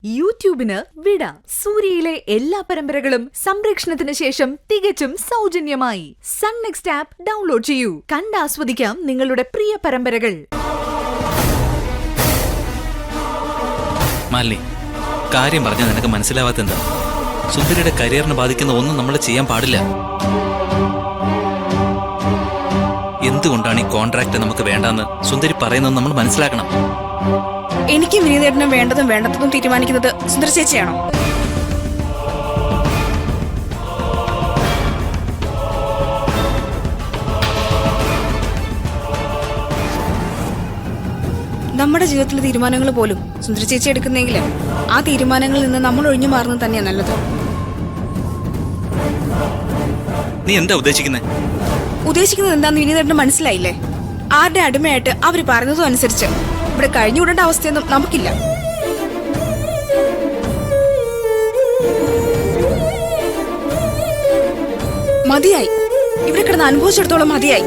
യൂട്യൂബിന് വിട. സൂര്യയിലെ എല്ലാ പരമ്പരകളും സംരക്ഷണത്തിന് ശേഷം തികച്ചും സൗജന്യമായി സൺ നെക്സ്റ്റ് ആപ്പ് ഡൗൺലോഡ് ചെയ്യൂ. കണ്ടാസ്വദിക്കാം നിങ്ങളുടെ പ്രിയ പരമ്പരകൾ. മാലിനി, കാര്യം പറഞ്ഞാൽ നിനക്ക് മനസ്സിലാവാത്തെന്താ? സുന്ദരിയുടെ കരിയറിനെ ബാധിക്കുന്ന ഒന്നും നമ്മൾ ചെയ്യാൻ പാടില്ല. എന്തുകൊണ്ടാണ് ഈ കോൺട്രാക്ട് നമുക്ക് വേണ്ടെന്ന് സുന്ദരി പറയുന്നത് നമ്മൾ മനസ്സിലാക്കണം. എനിക്ക് വിനീതേട്ടനും വേണ്ടതും വേണ്ടതും തീരുമാനിക്കുന്നത് സുന്ദര ചേച്ചിയാണോ? നമ്മുടെ ജീവിതത്തിലെ തീരുമാനങ്ങൾ പോലും സുന്ദര ചേച്ചി എടുക്കുന്നെങ്കിൽ ആ തീരുമാനങ്ങളിൽ നിന്ന് നമ്മൾ ഒഴിഞ്ഞു മാറുന്നത് തന്നെയാ നല്ലത്. നീ എന്താ ഉദ്ദേശിക്കുന്നത് എന്താന്ന് വിനീതേട്ടന് മനസ്സിലായില്ലേ? ആരുടെ അടിമയായിട്ട് അവര് പറയുന്നതും അനുസരിച്ച് ഇവിടെ കഴിഞ്ഞുകൂടേണ്ട അവസ്ഥയൊന്നും നമുക്കില്ല. മതിയായി, ഇവിടെ കിടന്ന് അനുഭവിച്ചിടത്തോളം മതിയായി.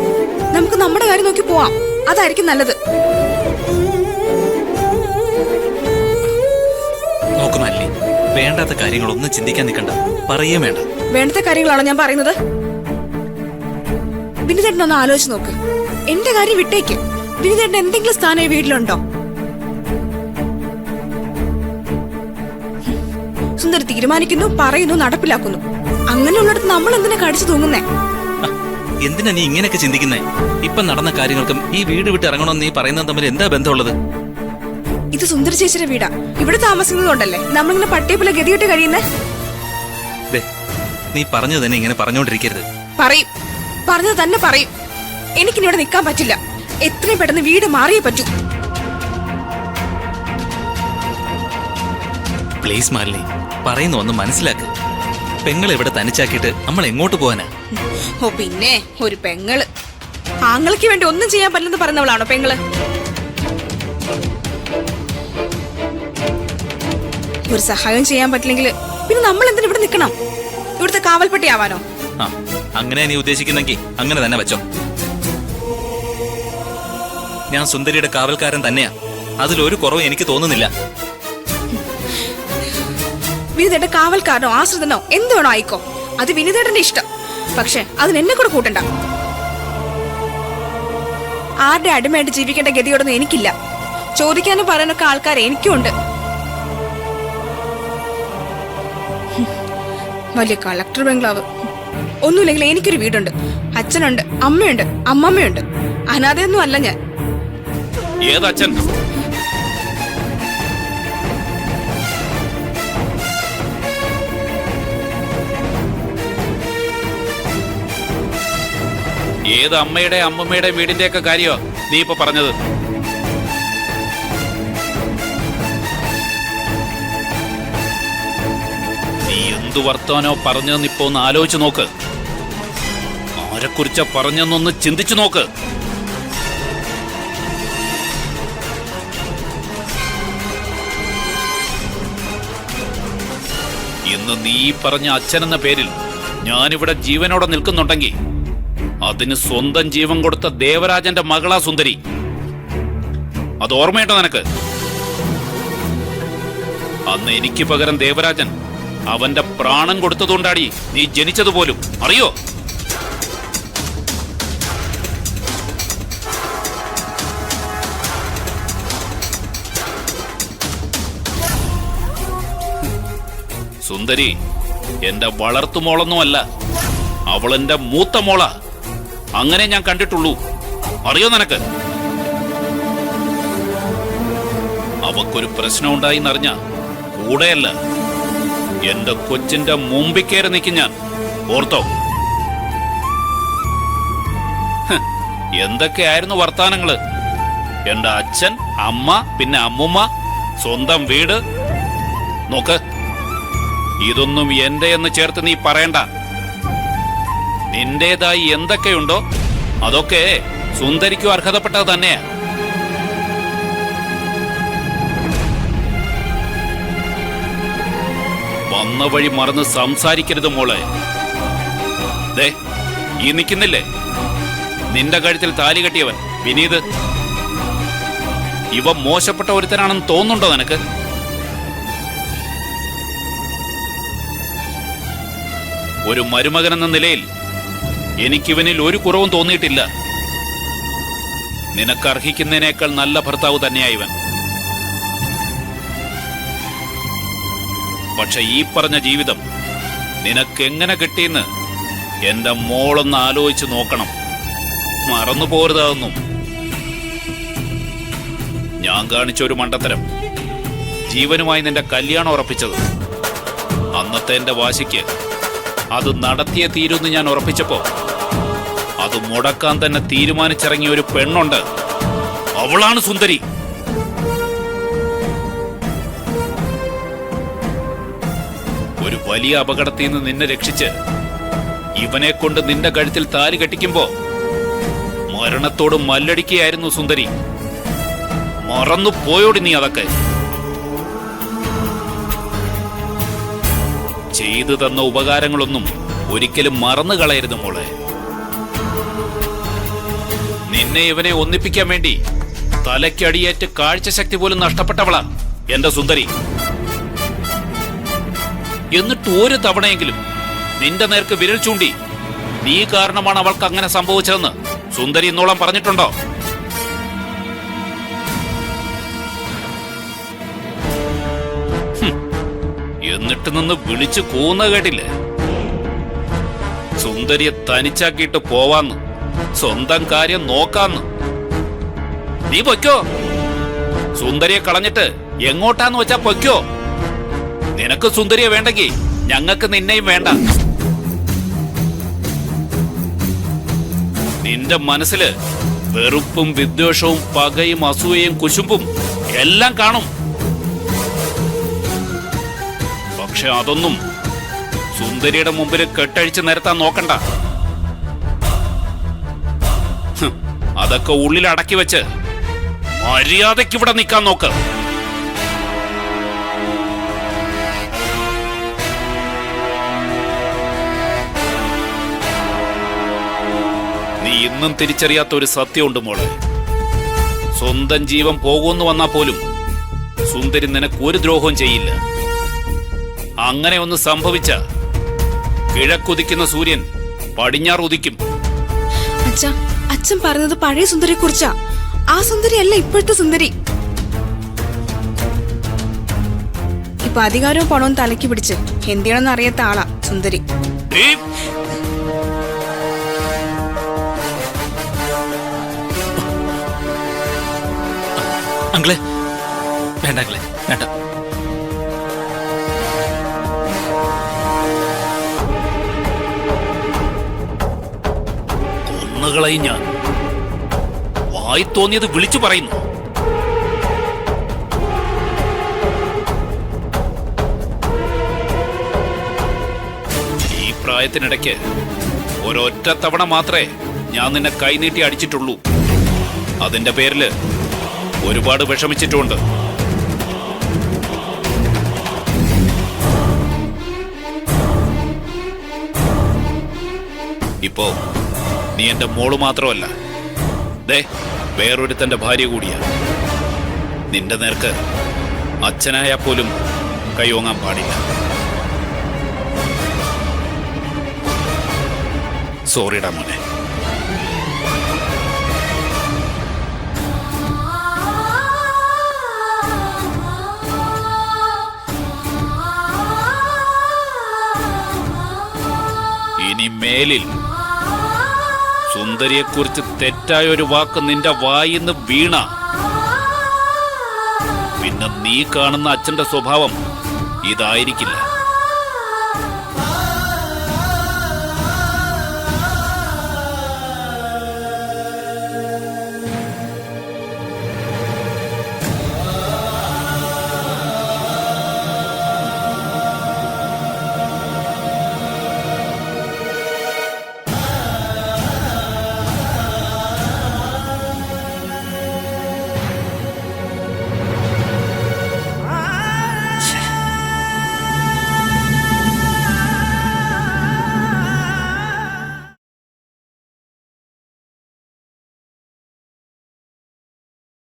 നമുക്ക് നമ്മുടെ കാര്യം നോക്കി പോവാം, അതായിരിക്കും നല്ലത്. നോക്കുമല്ലേ, വേണ്ടാത്ത കാര്യങ്ങളൊന്നും ചിന്തിക്കാൻ നിൽക്കണ്ട. പറയേ വേണ്ട. വേണ്ടാത്ത കാര്യങ്ങളാണോ ഞാൻ പറയുന്നത്? വിനീതേട്ടനൊന്ന് ആലോചിച്ച് നോക്ക്. എന്റെ കാര്യം വിട്ടേക്ക്. വിനീതേട്ടൻ എന്തെങ്കിലും സ്ഥാനം ഈ വീട്ടിലുണ്ടോ? സുന്ദരി തീരുമാനിക്കുന്നു, പറയുന്നു, നടപ്പിലാക്കുന്നു. അങ്ങനെയുള്ളിടത്ത് നമ്മൾ എന്തിനാ കടിച്ചു തൂങ്ങുന്നേ? എന്തിനാ നീ ഇങ്ങനെയൊക്കെ ചിന്തിക്കുന്നേ? ഇപ്പൊ നടന്ന കാര്യങ്ങൾക്കും ഈ വീട് വിട്ട് ഇറങ്ങണമെന്ന് നീ പറയുന്നത് തമ്മിൽ എന്താ ബന്ധമുള്ളത്? ഇത് സുന്ദര ചേച്ചിയുടെ വീടാ. ഇവിടെ താമസിക്കുന്നതുകൊണ്ടല്ലേ നമ്മളിങ്ങനെ പട്ടിയപ്പോലെ ഗതികെട്ട് കഴിയുന്നേ? നീ പറഞ്ഞു തന്നെ ഇങ്ങനെ പറഞ്ഞോണ്ടിരിക്കരുത്. പറയും, പറഞ്ഞത് തന്നെ പറയും. എനിക്കിനി ഇവിടെ നിൽക്കാൻ പറ്റില്ല. എത്രയും പെട്ടെന്ന് വീട് മാറിയേ പറ്റൂ. പ്ലീസ് മാലിനി, പറയുന്ന ഒന്ന് മനസ്സിലാക്ക്. പെങ്ങളെ ഇവിടെ തനിച്ചാക്കിയിട്ട് നമ്മൾ എങ്ങോട്ട് പോവാനാ? ഓ പിന്നെ, ഒരു പെങ്ങള്. ആങ്ങൾക്ക് വേണ്ടി ഒന്നും ചെയ്യാൻ പറ്റില്ലെന്ന് പറയുന്നവളാണോ പെങ്ങള്? ഒരു സഹായം ചെയ്യാൻ പറ്റില്ലെങ്കിൽ പിന്നെ നമ്മൾ എന്തിനാ ഇവിടെ നിൽക്കണം? ഇവിടുത്തെ കാവൽപ്പട്ടി ആവാനോ? അങ്ങനെ നീ ഉദ്ദേശിക്കുന്നെങ്കിൽ അങ്ങനെ തന്നെ വെച്ചോ. ഞാൻ സുന്ദരിയുടെ കാവൽക്കാരൻ തന്നെയാ. അതിലൊരു കുറവും എനിക്ക് തോന്നുന്നില്ല. വിനീതേട്ട കാവൽക്കാരനോ ആശ്രിതനോ എന്ത് വേണോ ആയിക്കോ, അത് വിനീതേട്ടന്റെ ഇഷ്ടം. പക്ഷെ അതിന് എന്നെ കൂടെ കൂട്ടണ്ട. ആരുടെ അടിമയായിട്ട് ജീവിക്കേണ്ട ഗതിയോടൊന്നും എനിക്കില്ല. ചോദിക്കാനും പറയാനൊക്കെ ആൾക്കാർ എനിക്കും ഉണ്ട്. വലിയ കളക്ടർ ബംഗ്ലാവ് ഒന്നുമില്ലെങ്കിൽ എനിക്കൊരു വീടുണ്ട്, അച്ഛനുണ്ട്, അമ്മയുണ്ട്, അമ്മമ്മയുണ്ട്. അനാഥയൊന്നും അല്ല ഞാൻ. ഏതച്ഛൻ? ഏത് അമ്മയുടെ അമ്മമ്മയുടെ വീടിന്റെ ഒക്കെ കാര്യോ നീ ഇപ്പൊ പറഞ്ഞത്? നീ എന്തു വർത്താനോ പറഞ്ഞതെന്ന് ഇപ്പൊ ഒന്ന് ആലോചിച്ച് നോക്ക്. ആരെക്കുറിച്ച പറഞ്ഞെന്നൊന്ന് ചിന്തിച്ചു നോക്ക്. ഇന്ന് നീ പറഞ്ഞ അച്ഛനെന്ന പേരിൽ ഞാനിവിടെ ജീവനോടെ നിൽക്കുന്നുണ്ടെങ്കിൽ അതിന് സ്വന്തം ജീവൻ കൊടുത്ത ദേവരാജന്റെ മകളാ സുന്ദരി. അത് ഓർമ്മയുണ്ടോ നിനക്ക്? അന്ന് എനിക്ക് പകരം ദേവരാജൻ അവന്റെ പ്രാണൻ കൊടുത്തതുകൊണ്ടാടി നീ ജനിച്ചതുപോലും, അറിയോ? സുന്ദരി എന്റെ വളർത്തുമോളൊന്നുമല്ല, അവളെന്റെ മൂത്ത മോളാ. അങ്ങനെ ഞാൻ കണ്ടിട്ടുള്ളൂ, അറിയോ നിനക്ക്? അവക്കൊരു പ്രശ്നം ഉണ്ടായിന്നറിഞ്ഞ കൂടെയല്ല, എന്റെ കൊച്ചിന്റെ മുമ്പിൽ കയറി നിൽക്കും ഞാൻ. ഓർത്തോ? എന്തൊക്കെയായിരുന്നു വർത്താനങ്ങള്? എന്റെ അച്ഛൻ, അമ്മ, പിന്നെ അമ്മുമ്മ, സ്വന്തം വീട്. നോക്ക്, ഇതൊന്നും എന്റെ എന്ന് ചേർത്ത് നീ പറയണ്ട. നിന്റേതായി എന്തൊക്കെയുണ്ടോ അതൊക്കെ സുന്ദരിക്കും അർഹതപ്പെട്ടത് തന്നെയാ. വന്ന വഴി മറന്ന് സംസാരിക്കരുത് മോളെ. ദേ, ഈ നിൽക്കുന്നില്ലേ നിന്റെ കഴുത്തിൽ താലി കെട്ടിയവൻ വിനീത്? ഇവ മോശപ്പെട്ട ഒരുത്തനാണെന്ന് തോന്നുന്നുണ്ടോ നിനക്ക്? ഒരു മരുമകൻ എന്ന നിലയിൽ എനിക്കിവനിൽ ഒരു കുറവും തോന്നിയിട്ടില്ല. നിനക്കർഹിക്കുന്നതിനേക്കാൾ നല്ല ഭർത്താവ് തന്നെയായിവൻ. പക്ഷെ ഈ പറഞ്ഞ ജീവിതം നിനക്കെങ്ങനെ കിട്ടിയെന്ന് എന്റെ മോളൊന്ന് ആലോചിച്ച് നോക്കണം. മറന്നു പോരുതാതൊന്നും. ഞാൻ കാണിച്ചൊരു മണ്ടത്തരം, ജീവനുമായി നിന്റെ കല്യാണം ഉറപ്പിച്ചത്. അന്നത്തെ എന്റെ വാശിക്ക് അത് നടത്തിയേ തീരുന്ന് ഞാൻ ഉറപ്പിച്ചപ്പോ അത് മുടക്കാൻ തന്നെ തീരുമാനിച്ചിറങ്ങിയ ഒരു പെണ്ണുണ്ട്. അവളാണ് സുന്ദരി. ഒരു വലിയ അപകടത്തിൽ നിന്ന് നിന്നെ രക്ഷിച്ച് ഇവനെ കൊണ്ട് നിന്റെ കഴുത്തിൽ താലി കെട്ടിക്കുമ്പോ മരണത്തോട് മല്ലടിക്കുകയായിരുന്നു സുന്ദരി. മറന്നു പോയോടി നീ അതൊക്കെ? ചെയ്തു തന്ന ഉപകാരങ്ങളൊന്നും ഒരിക്കലും മറന്നു കളയരുത് മോളെ. നിന്നെ ഇവനെ ഒന്നിപ്പിക്കാൻ വേണ്ടി തലയ്ക്കടിയേറ്റ് കാഴ്ചശക്തി പോലും നഷ്ടപ്പെട്ടവളാ എന്റെ സുന്ദരി. എന്നിട്ട് ഒരു തവണയെങ്കിലും നിന്റെ നേർക്ക് വിരൽ ചൂണ്ടി നീ കാരണമാണ് അവൾക്ക് അങ്ങനെ സംഭവിച്ചതെന്ന് സുന്ദരി ഇന്നോളം പറഞ്ഞിട്ടുണ്ടോ? എന്നിട്ട് നിന്ന് വിളിച്ചു കൂന്ന കേട്ടില്ലേ? സുന്ദരിയെ തനിച്ചാക്കിയിട്ട് പോവാന്ന്, സ്വന്തം കാര്യം നോക്കാന്ന്. നീ പൊയ്ക്കോ, സുന്ദരിയെ കളഞ്ഞിട്ട് എങ്ങോട്ടാന്ന് വെച്ചാ പൊയ്ക്കോ. നിനക്ക് സുന്ദരിയെ വേണ്ടെങ്കിൽ ഞങ്ങൾക്ക് നിന്നെയും വേണ്ട. നിന്റെ മനസ്സില് വെറുപ്പും വിദ്വേഷവും പകയും അസൂയയും കുശുമ്പും എല്ലാം കാണും. പക്ഷെ അതൊന്നും സുന്ദരിയുടെ മുമ്പിൽ കെട്ടഴിച്ച് നിരത്താൻ നോക്കണ്ട. അതൊക്കെ ഉള്ളിൽ അടക്കി വെച്ച് മര്യാദയ്ക്ക് ഇവിടെ നിൽക്കാൻ നോക്ക്. നീ ഇന്നും തിരിച്ചറിയാത്ത ഒരു സത്യമുണ്ട് മോളെ. സ്വന്തം ജീവൻ പോകുമെന്ന് വന്നാൽ പോലും സുന്ദരി നിനക്ക് ഒരു ദ്രോഹവും ചെയ്യില്ല. അങ്ങനെ ഒന്ന് സംഭവിച്ച കിഴക്കുദിക്കുന്ന സൂര്യൻ പടിഞ്ഞാറ് ഉദിക്കും. അച്ഛൻ പറഞ്ഞത് പഴയ സുന്ദരിയെ കുറിച്ചാ. ആ സുന്ദരി അല്ല ഇപ്പോഴത്തെ സുന്ദരി. ഇപ്പൊ അധികാരവും പണവും തലയ്ക്ക് പിടിച്ച് എന്തിയാണെന്ന് അറിയാത്ത ആളാ സുന്ദരി. അങ്കിളെ വേണ്ട, അങ്കിളെ വേണ്ട. കൊന്നുകളയും ഞാൻ. വായി തോന്നിയത് വിളിച്ചു പറയുന്നു. ഈ പ്രായത്തിനിടയ്ക്ക് ഒരൊറ്റ തവണ മാത്രമേ ഞാൻ നിന്നെ കൈനീട്ടി അടിച്ചിട്ടുള്ളൂ. അതിന്റെ പേരില് ഒരുപാട് വിഷമിച്ചിട്ടുമുണ്ട്. ഇപ്പോ നീ എന്റെ മോള് മാത്രമല്ല, ദേ വേറൊരുത്തന്റെ ഭാര്യ കൂടിയാ. നിന്റെ നേർക്ക് അച്ഛനായാൽ പോലും കൈയോങ്ങാൻ പാടില്ല. സോറിടാ മോനെ. ഇനി മേലിൽ സുന്ദരിയെക്കുറിച്ച് തെറ്റായ ഒരു വാക്ക് നിന്റെ വായിന്ന് വീണ പിന്നെ നീ കാണുന്ന അച്ഛന്റെ സ്വഭാവം ഇതായിരിക്കില്ല.